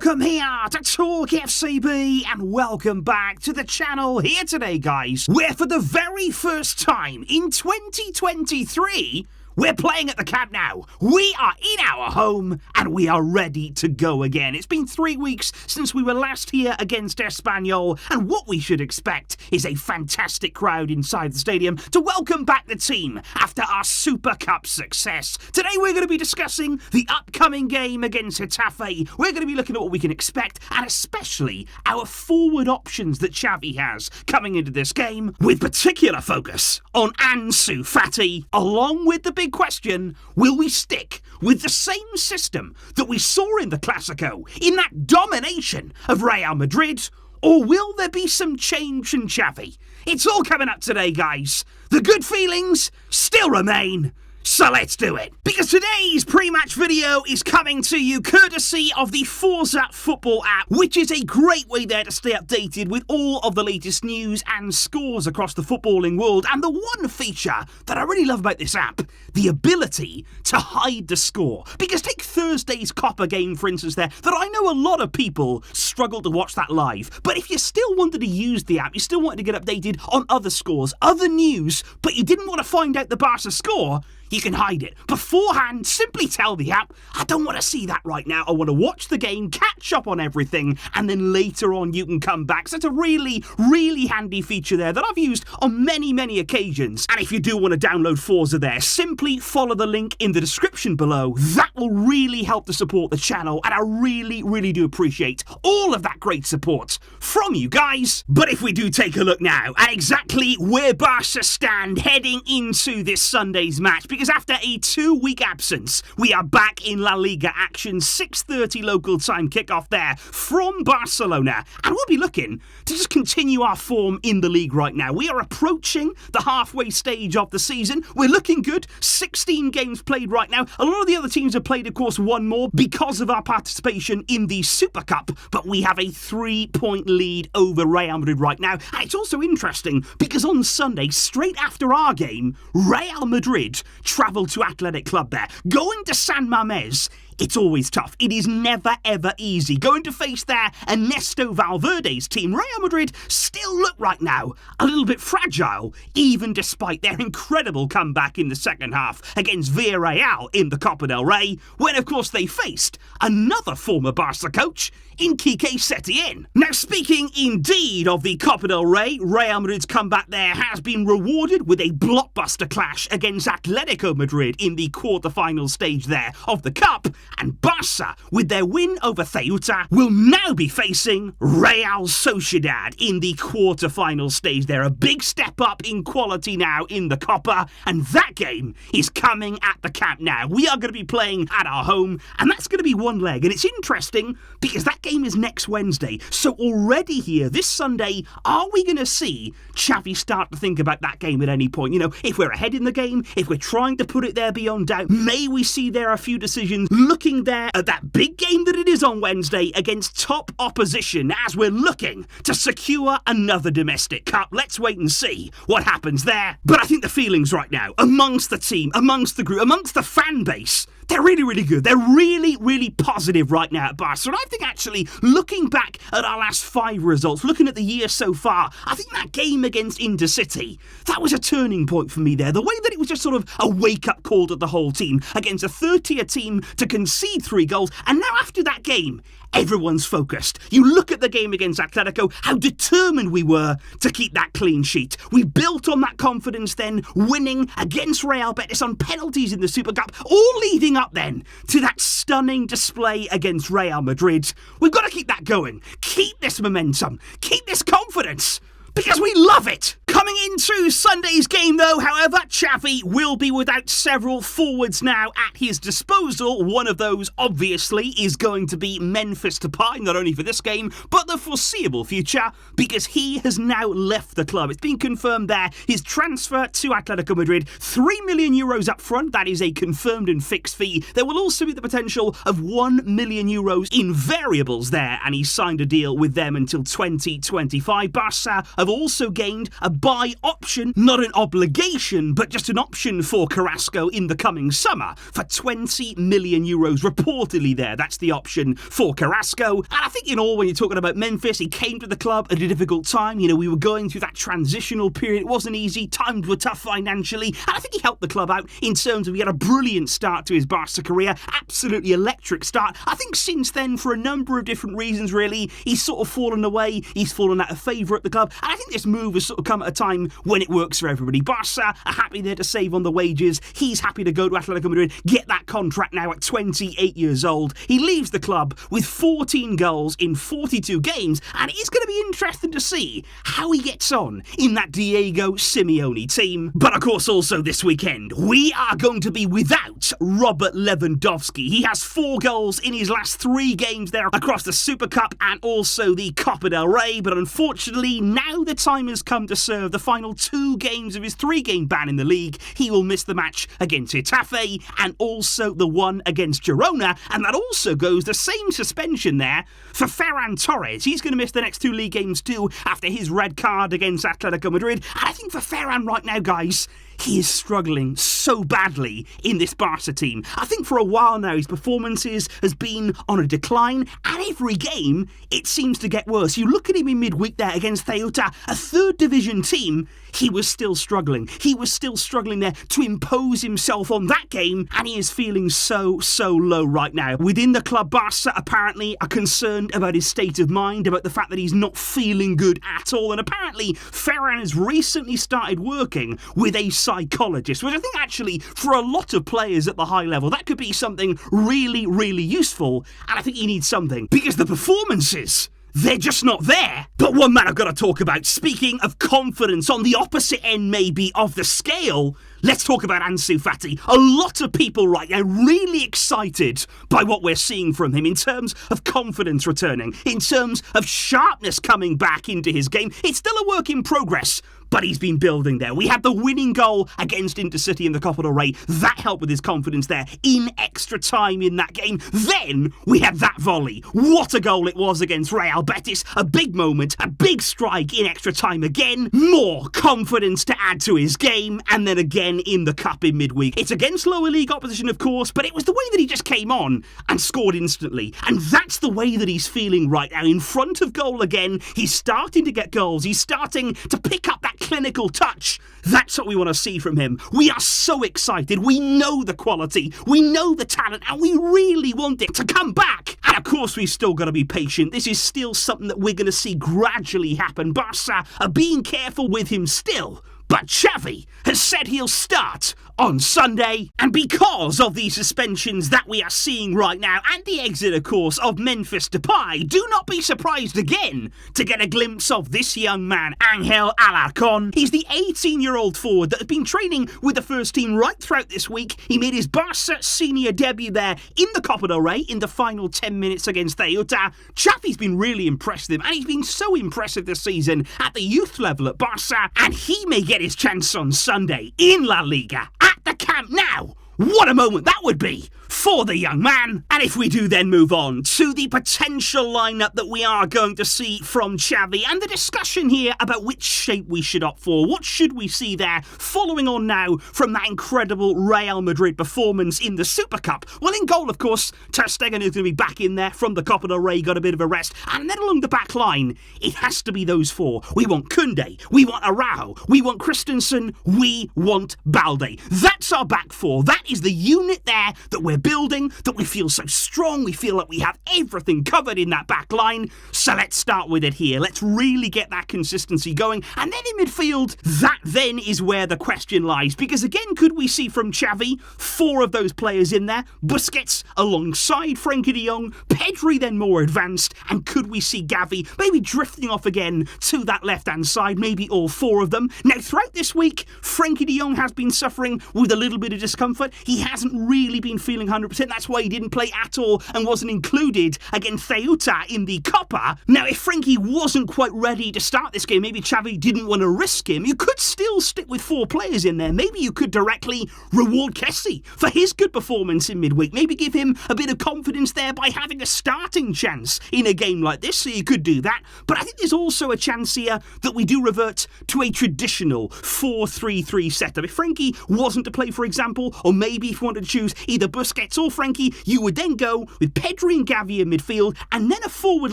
Welcome here to TalkFCB and welcome back to the channel here today, guys, where for the very first time in 2023, we're playing at the Camp Nou. We are in our home and we are ready to go again. It's been 3 weeks since we were last here against Espanyol, and what we should expect is a fantastic crowd inside the stadium to welcome back the team after our Super Cup success. Today we're going to be discussing the upcoming game against Getafe. We're going to be looking at what we can expect and especially our forward options that Xavi has coming into this game, with particular focus on Ansu Fati, along with the big question: will we stick with the same system that we saw in the Clásico, in that domination of Real Madrid, or will there be some change from Xavi? It's all coming up today, guys. The good feelings still remain. So let's do it, because today's pre-match video is coming to you courtesy of the Forza Football app, which is a great way there to stay updated with all of the latest news and scores across the footballing world. And the one feature that I really love about this app, the ability to hide the score. Because take Thursday's Copa game, for instance, that I know a lot of people struggle to watch that live. But if you still wanted to use the app, you still wanted to get updated on other scores, other news, but you didn't want to find out the Barça score, you can hide it. Beforehand, simply tell the app, I don't want to see that right now. I want to watch the game, catch up on everything, and then later on you can come back. So it's a really, really handy feature there that I've used on many, many occasions. And if you do want to download Forza there, simply follow the link in the description below. That will really help to support the channel, and I really, really do appreciate all of that great support from you guys. But if we do take a look now at exactly where Barca stand heading into this Sunday's match, because after a 2-week absence, we are back in La Liga action, 6:30 local time kickoff there from Barcelona, and we'll be looking to just continue our form in the league right now. We are approaching the halfway stage of the season. We're looking good, 16 games played right now. A lot of the other teams have played, of course, one more because of our participation in the Super Cup, but we have a 3-point lead over Real Madrid right now. And it's also interesting because on Sunday, straight after our game, Real Madrid travel to Athletic Club there. Going to San Mamés, it's always tough. It is never, ever easy. Going to face there Ernesto Valverde's team. Real Madrid still look right now a little bit fragile, even despite their incredible comeback in the second half against Villarreal in the Copa del Rey, when of course they faced another former Barca coach in Quique Setién. Now, speaking indeed of the Copa del Rey, Real Madrid's comeback there has been rewarded with a blockbuster clash against Atletico Madrid in the quarter-final stage there of the Cup, and Barça, with their win over Ceuta, will now be facing Real Sociedad in the quarter-final stage there. A big step up in quality now in the Copa, and that game is coming at the Camp Nou. We are going to be playing at our home, and that's going to be one leg. And it's interesting because that game is next Wednesday. So already here, this Sunday, are we going to see Xavi start to think about that game at any point? You know, if we're ahead in the game, if we're trying to put it there beyond doubt, may we see there a few decisions looking there at that big game that it is on Wednesday against top opposition as we're looking to secure another domestic cup. Let's wait and see what happens there. But I think the feelings right now amongst the team, amongst the group, amongst the fan base, they're really, really good. They're really, really positive right now at Barca. And I think actually, looking back at our last 5 results, looking at the year so far, I think that game against Intercity, that was a turning point for me there. The way that it was just sort of a wake-up call to the whole team against a third-tier team to concede 3 goals. And now after that game, everyone's focused. You look at the game against Atletico, how determined we were to keep that clean sheet. We built on that confidence then, winning against Real Betis on penalties in the Super Cup, all leading up then to that stunning display against Real Madrid. We've got to keep that going. Keep this momentum. Keep this confidence. Because we love it. Coming into Sunday's game though, however, Xavi will be without several forwards now at his disposal. One of those, obviously, is going to be Memphis Depay, not only for this game, but the foreseeable future, because he has now left the club. It's been confirmed there, his transfer to Atletico Madrid, €3 million up front, that is a confirmed and fixed fee. There will also be the potential of €1 million in variables there, and he signed a deal with them until 2025. Barca have also gained a buy option, not an obligation, but just an option for Carrasco in the coming summer for 20 million euros reportedly there. That's the option for Carrasco. And I think, when you're talking about Memphis, he came to the club at a difficult time. We were going through that transitional period. It wasn't easy. Times were tough financially. And I think he helped the club out in terms of he had a brilliant start to his Barca career. Absolutely electric start. I think since then, for a number of different reasons, really, he's sort of fallen away. He's fallen out of favour at the club. And I think this move has sort of come at a time when it works for everybody. Barca are happy there to save on the wages. He's happy to go to Atletico Madrid, get that contract now at 28 years old. He leaves the club with 14 goals in 42 games, and it's going to be interesting to see how he gets on in that Diego Simeone team. But of course, also this weekend, we are going to be without Robert Lewandowski. He has 4 goals in his last 3 games there across the Super Cup and also the Copa del Rey, but unfortunately, now the time has come to serve the final 2 games of his 3-game ban in the league. He will miss the match against Getafe and also the one against Girona, and that also goes the same suspension there for Ferran Torres. He's going to miss the next 2 league games too after his red card against Atletico Madrid. And I think for Ferran right now, guys, he is struggling so badly in this Barca team. I think for a while now his performances has been on a decline, and every game it seems to get worse. You look at him in midweek there against Ceuta, a 3rd division team. He was still struggling. He was still struggling there to impose himself on that game, and he is feeling so low right now. Within the club, Barca apparently are concerned about his state of mind, about the fact that he's not feeling good at all, and apparently Ferran has recently started working with a psychologist, which I think actually for a lot of players at the high level, that could be something really useful, and I think he needs something, because the performances, they're just not there. But one man I've got to talk about, speaking of confidence on the opposite end maybe of the scale, let's talk about Ansu Fati. A lot of people right now really excited by what we're seeing from him in terms of confidence returning, in terms of sharpness coming back into his game. It's still a work in progress, but he's been building there. We had the winning goal against Intercity in the Copa del Rey. That helped with his confidence there in extra time in that game. Then we had that volley. What a goal it was against Real Betis. A big moment, a big strike in extra time again. More confidence to add to his game. And then again in the Cup in midweek. It's against lower league opposition, of course, but it was the way that he just came on and scored instantly. And that's the way that he's feeling right now. In front of goal again, he's starting to get goals. He's starting to pick up that clinical touch. That's what we want to see from him. We are so excited. We know the quality. We know the talent, and we really want it to come back. And of course, we've still got to be patient. This is still something that we're going to see gradually happen. Barca are being careful with him still. But Xavi has said he'll start on Sunday, and because of the suspensions that we are seeing right now and the exit, of course, of Memphis Depay, do not be surprised again to get a glimpse of this young man, Angel Alarcon. He's the 18-year-old forward that has been training with the first team right throughout this week. He made his Barca senior debut there in the Copa del Rey in the final 10 minutes against Ceuta. Xavi's been really impressed with him, and he's been so impressive this season at the youth level at Barca, and he may get his chance on Sunday in La Liga at the Camp Nou. What a moment that would be for the young man. And if we do then move on to the potential lineup that we are going to see from Xavi and the discussion here about which shape we should opt for. What should we see there following on now from that incredible Real Madrid performance in the Super Cup? Well, in goal, of course, Ter Stegen is going to be back in there from the Copa del Rey, got a bit of a rest. And then along the back line, it has to be those 4. We want Koundé, we want Araujo, we want Christensen, we want Balde. That's our back 4. That is the unit there that we're building, that we feel so strong, we feel like we have everything covered in that back line. So let's start with it here. Let's really get that consistency going. And then in midfield, that then is where the question lies. Because again, could we see from Xavi 4 of those players in there? Busquets alongside Frenkie de Jong, Pedri then more advanced, and could we see Gavi maybe drifting off again to that left-hand side, maybe all 4 of them? Now, throughout this week, Frenkie de Jong has been suffering with a little bit of discomfort. He hasn't really been feeling 100%. That's why he didn't play at all and wasn't included against Ceuta in the Copa. Now, if Frenkie wasn't quite ready to start this game, maybe Xavi didn't want to risk him, you could still stick with 4 players in there. Maybe you could directly reward Kessie for his good performance in midweek. Maybe give him a bit of confidence there by having a starting chance in a game like this, so you could do that. But I think there's also a chance here that we do revert to a traditional 4-3-3 setup. If Frenkie wasn't to play, for example, or maybe if you wanted to choose either Busquets or Frenkie, you would then go with Pedri and Gavi in midfield, and then a forward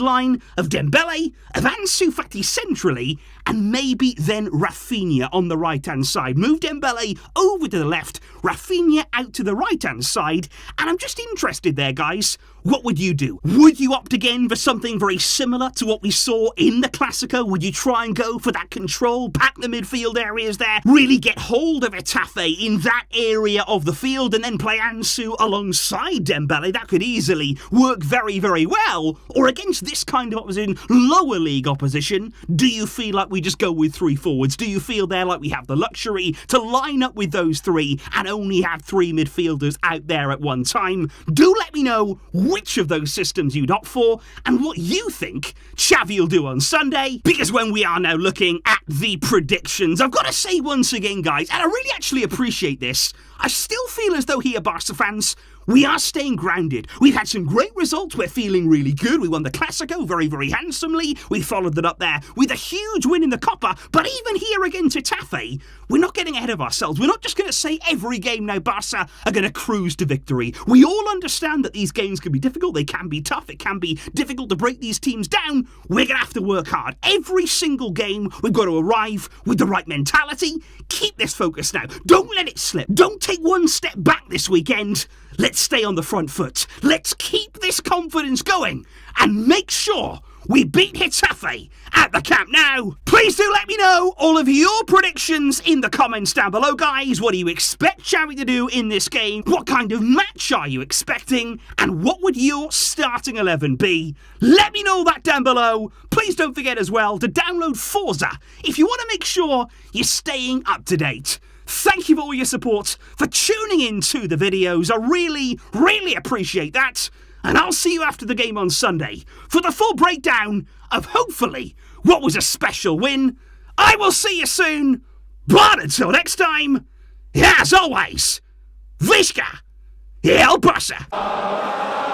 line of Dembele, of Ansu Fati centrally, and maybe then Rafinha on the right-hand side. Move Dembele over to the left, Rafinha out to the right-hand side, and I'm just interested there, guys. What would you do? Would you opt again for something very similar to what we saw in the Classico? Would you try and go for that control, pack the midfield areas there, really get hold of Getafe in that area of the field, and then play Ansu alongside Dembele? That could easily work very, very well. Or against this kind of opposition, lower league opposition, do you feel like we just go with 3 forwards? Do you feel there like we have the luxury to line up with those 3 and only have 3 midfielders out there at one time? Do let me know which of those systems you'd opt for and what you think Xavi will do on Sunday, because when we are now looking at the predictions, I've got to say once again, guys, and I really actually appreciate this, I still feel as though here, Barca fans, we are staying grounded. We've had some great results. We're feeling really good. We won the Classico very, very handsomely. We followed that up there with a huge win in the Copa. But even here against Getafe, we're not getting ahead of ourselves. We're not just going to say every game now Barca are going to cruise to victory. We all understand that these games can be difficult. They can be tough. It can be difficult to break these teams down. We're going to have to work hard. Every single game, we've got to arrive with the right mentality. Keep this focus now. Don't let it slip. Don't take one step back this weekend. Let's stay on the front foot. Let's keep this confidence going and make sure we beat Getafe at the Camp Nou. Please do let me know all of your predictions in the comments down below, guys. What do you expect Xavi to do in this game? What kind of match are you expecting? And what would your starting 11 be? Let me know that down below. Please don't forget as well to download Forza if you want to make sure you're staying up to date. Thank you for all your support, for tuning in to the videos. I really, really appreciate that. And I'll see you after the game on Sunday for the full breakdown of hopefully what was a special win. I will see you soon. But until next time, as always, Visca El Barça.